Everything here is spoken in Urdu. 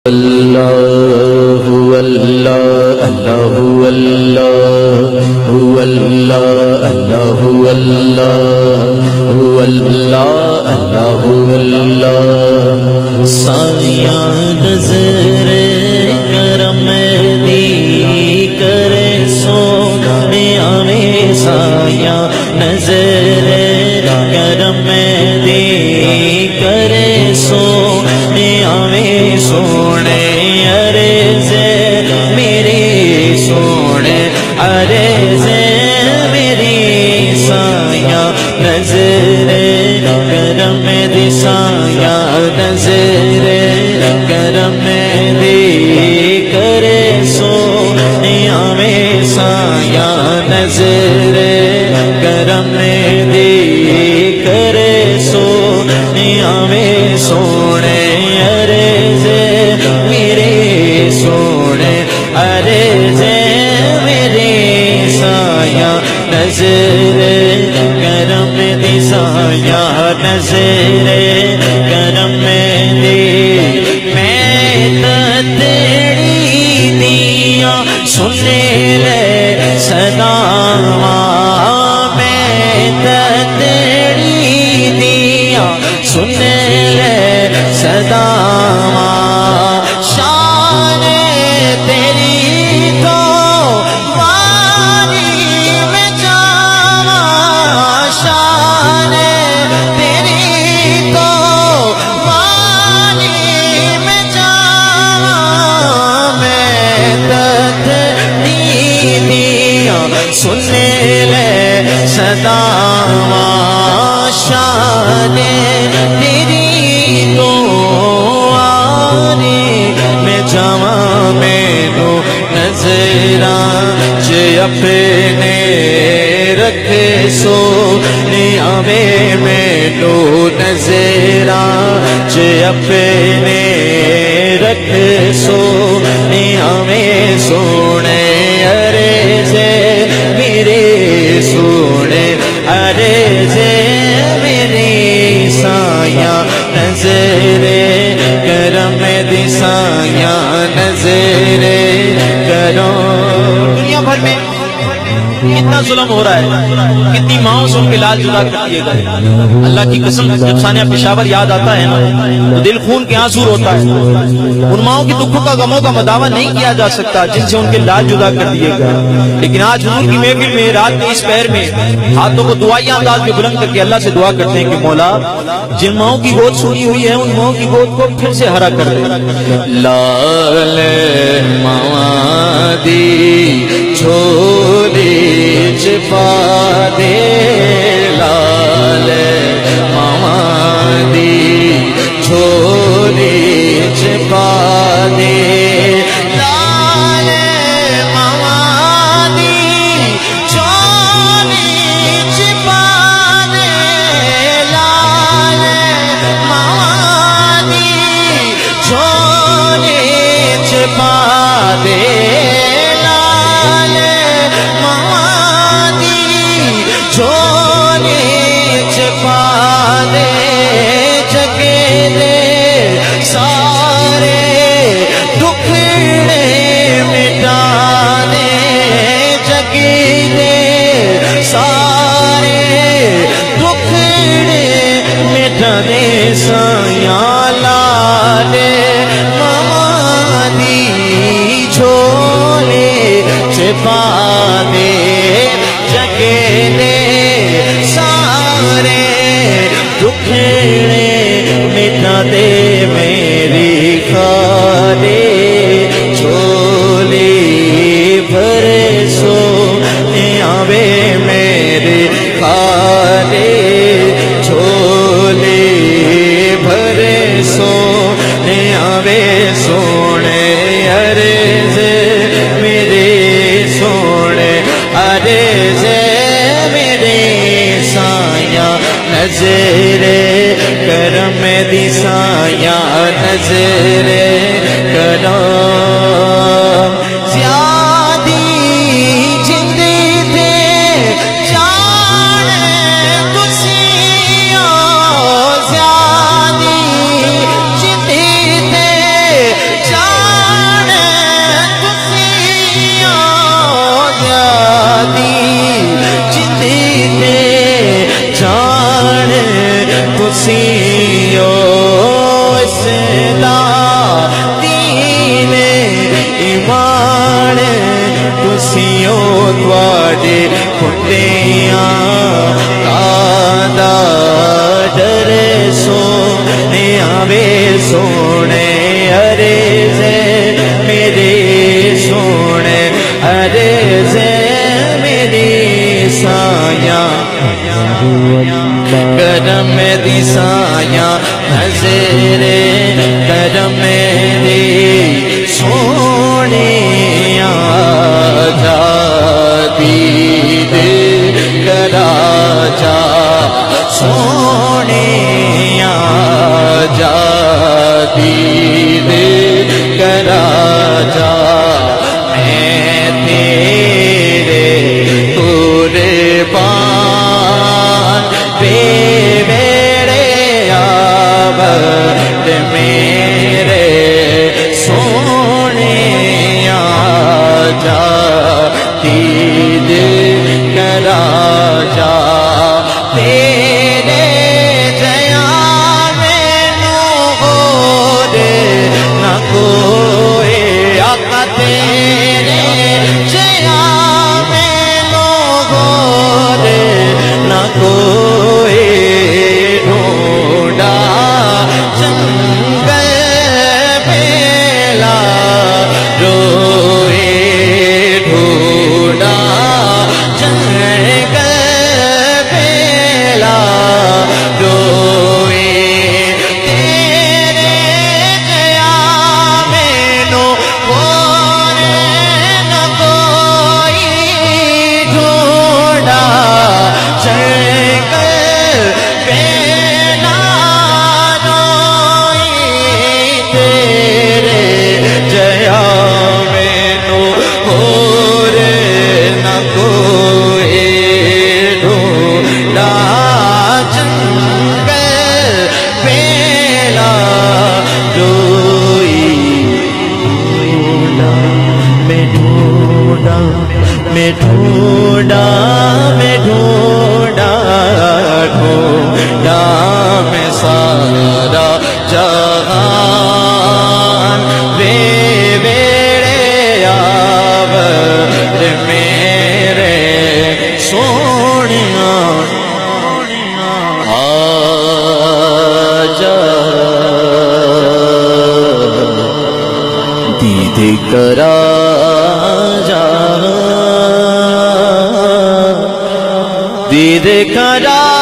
اللہ اللہ اللہ اللہ اللہ اللہ اللہ اللہ اللہ سایہ نظر کرم دی کرے سونیا میں سایہ نظر کرم دی کرے سونیا میں سونے عرض میری سونے عرض میری سایہ نظر کرم دی سایہ نظر کرم دی کرے سونیا میں سایہ نظر کرم دی کرے سونیا میں سونے عرض میرے سونے عرض میرے سایہ نظر کرم دی سایہ نظر کرم دی میں تیری دیا سنے لے صدا میں تیری دیا سنے لے صدا شان تیری تو واری میں جاواں شان تیری تو واری میں جاواں میں تیری دیا سنے لے صدا شان تیری تو آری میں جاواں مینو نظراں چ اپنے رکھ سونیا میں مینو نظراں چ اپنے رکھ سونیا میں سونے عرض میرے سونے عرض میری سایہ نظر کرم دی سایہ نظر کرو دنیا بھر میں کتنا ظلم ہو رہا ہے، کتنی ماؤں سے ان کے لال جدا کر دیے گئے۔ اللہ کی قسم جب ثانیہ پشاور یاد آتا ہے نا تو دل خون کے آنسو روتا ہے۔ ان ماؤں کی دکھوں کا غموں کا مداوع نہیں کیا جا سکتا جن سے ان کے لال جدا کر دیے گئے، لیکن آج حضور کی محفل میں رات کے اس پہر میں ہاتھوں کو دعائیہ انداز میں بلند کر کے اللہ سے دعا کرتے ہیں کہ مولا جن ماؤں کی گود سونی ہوئی ہے ان ماؤں کی گود کو پھر سے ہرا کر دے۔ لال ماں دی چھولی چھپا دے لال ماں دی چھولی چھپا دے لال ماں دی چھولی چھپا دے لال ماں دی چھولی چھپا دے چھولی چھپا دے جگے دے سارے دکھڑے مٹا دے جگے دے سارے دکھڑے مٹا دے سایہ لال ماں دی چھولی چھپا دے جگے دے سارے دکھڑے مٹا دے میری خالے چھولی بھرے سونیا وے میرے خالے چھولی بھرے سونیا وے سونے عرض میرے سونے عرض میرے سایہ نظر کرم دی سایہ نظر کرو زیادی جندی دے جان تسیاں زیادی جندی دے جان آوے سونے عرض میری سونے عرض میری سایاں کرم دی سایاں نظر کرم دی سونیا جا دید کرا جا سونیا جا دید کرا جا میں تیرے قربان بے میرے عبد میرے سونیا جا دید کرا جا تیرے جیا میں نو نہ کوئی آقا تیرے جیا میں نو نہ کوئی ڈھونڈا جنگل بیلا روئے ڈھونڈا جنگل بیلا روئے تیرے جیا میں نو نہ کوئی ڈھونڈا جنگل بیلا روئے تیرے جیا میں نو نہ کوئی ڈھونڈا جنگل بیلا روئی میں ڈھونڈا میں ڈھونڈا میں ڈھونڈا ڈھونڈا میں سارا جہان وے میرے عبد میرے سونیا آجا دید کرا جا دید کرا